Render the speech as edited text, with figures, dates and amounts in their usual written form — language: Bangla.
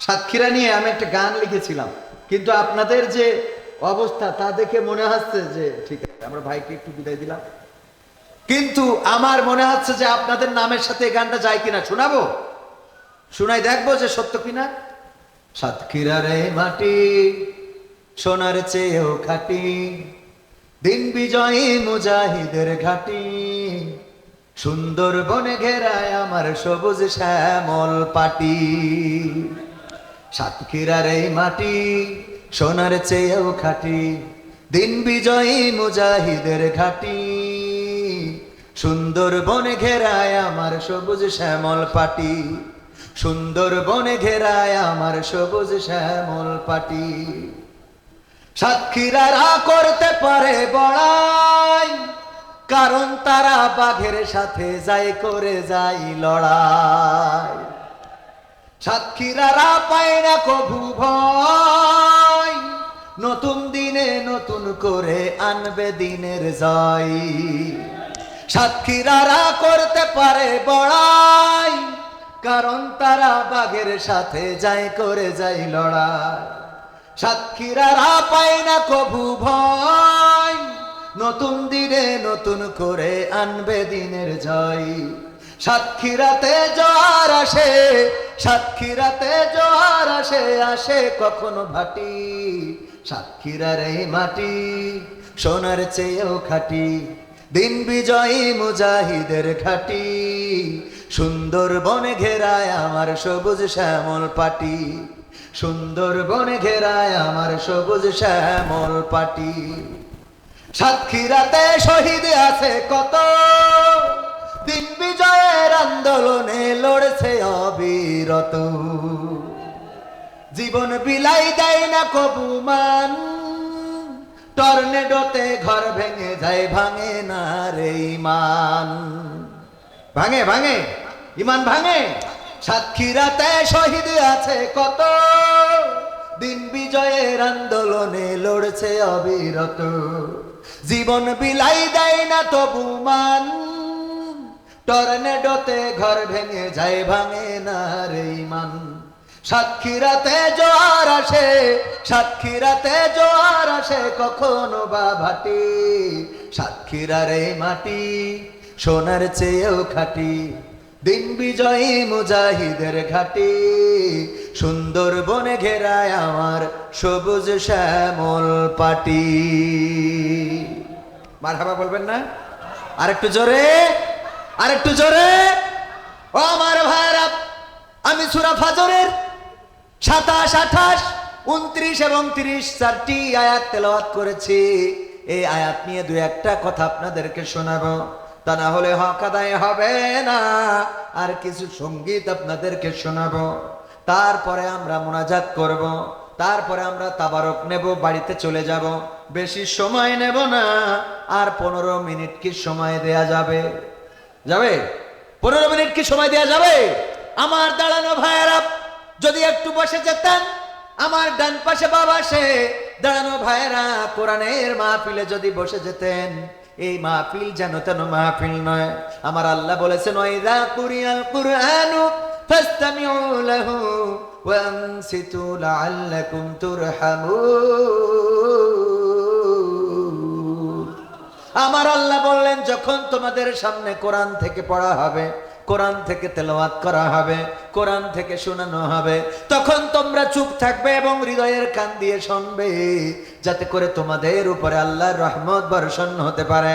সাতক্ষীরা নিয়ে আমি একটা গান লিখেছিলাম, কিন্তু আপনাদের যে অবস্থা তা দেখে মনে হচ্ছে যে ঠিক আছে, আমরা ভাইকে একটু বিদায় দিলাম, কিন্তু আমার মনে হচ্ছে যে আপনাদের নামের সাথে এই গানটা যায় কিনা। শোনাবো, শোনাই দেখবো যে সত্য কিনা। সাতক্ষীরার এই মাটি সোনার চেয়েও খাঁটি, দিন বিজয়ী মুজাহিদের ঘাটি, সুন্দরবনে ঘেরায় আমার সবুজ শ্যামল পাটি। সাতক্ষীরার এই মাটি সোনার চেয়েও খাঁটি, দিন বিজয়ী মুজাহিদের ঘাটি, সুন্দরবনে ঘেরায় আমার সবুজ শ্যামল পাটি, সুন্দরবনে ঘেরায় আমার সবুজ শ্যামল পাটি। সাতক্ষীরারা করতে পারে বড়াই, কারণ তারা বাঘের সাথে যাই করে যাই লড়াই। সাতক্ষীরারা পায় না কভু ভয়, নতুন দিনে নতুন করে আনবে দিনের জয়। সাতক্ষীরারা করতে পারে বড়াই, কারণ তারা বাঘের সাথে যাই করে যাই লড়াই। সাতক্ষীরারা পায় না কভু ভয়, নতুন দিনে নতুন করে আনবে দিনের জয়। সাতক্ষীরাতে জোয়ার আসে, সাতক্ষীরাতে জোয়ার আসে, আসে কখনো ভাটি। সাতক্ষীরার এই মাটি সোনার চেয়েও খাঁটি, দিন বিজয়ী মুজাহিদের ঘাটি, সুন্দরবনে ঘেরায় আমার সবুজ শ্যামল পাটি, সুন্দরবনে ঘেরায় আমার সবুজ শ্যামল পাটি। সাতক্ষীরাতে শহীদ আছে কত, দিন বিজয়ের আন্দোলনে লড়ছে অবিরত, জীবন বিলাই দেয় না কবু মান, টর্নেডোতে ঘর ভেঙে যায় ভাঙে না রে ইমান। ভাঙে ভাঙে ইমান ভাঙে। সাতক্ষীরাতে শহীদ আছে কত, দিন বিজয়ের আন্দোলনে লড়ছে অবিরত, জীবন বিলাই দেয় না তবু মান, টর্নেডোতে ঘর ভেঙে যায় ভাঙে না রে ইমান। সাতক্ষীরাতে জোয়ার আসে, সাতক্ষীরাতে জোয়ার আসে কখনো বা ভাটি। সাতক্ষীরার এই মাটি সোনার চেয়েও খাঁটি, দিন বিজয়ী মুজাহিদের ঘাটি, সুন্দরবনে ঘেরায় আমার সবুজ শ্যামল পাটি। মারহাবা বলবেন না? আরেকটু জোরে, আরেকটু জোরে। ও আমার ভাইরা, আমি সূরা ফাজরের 27, 28, 29 এবং 30 চারটি আয়াত তেলাওয়াত করেছি। এই আয়াত নিয়ে দুই একটা কথা আপনাদেরকে শোনাবো, তা না হলে হক আদায় হবে না। আর কিছু সঙ্গীত আপনাদেরকে শোনাবো, তারপরে আমরা মুনাজাত করব, তারপরে আমরা তাবারক নেব, বাড়িতে চলে যাব। বেশি সময় নেব না, আর 15 মিনিট কি সময় দেয়া যাবে? যাবে? 15 মিনিট কি সময় দেয়া যাবে? আমার দাঁড়ানো ভাইয়েরা যদি একটু বসে যেতেন, আমার ডান পাশে বাবা সে দাঁড়ানো ভাইয়েরা কোরআনের মাহফিলে যদি বসে যেতেন, এই মাহফিল যেন তেন মাহফিল নয়। আমার আল্লাহ বলেছেন, ওয়াইযা কুরিয়াল কুরআনু ফাসতামিউ লাহু ওয়া আনসিতু লাআল্লাকুম তুরহামুন। আমার আল্লাহ বললেন, যখন তোমাদের সামনে কোরআন থেকে পড়া হবে, কোরআন থেকে তেলাওয়াত করা হবে, কোরআন থেকে শোনানো হবে, তখন তোমরা চুপ থাকবে এবং হৃদয়ের কান দিয়ে শুনবে, যাতে করে তোমাদের উপরে আল্লাহর রহমত বর্ষণ হতে পারে।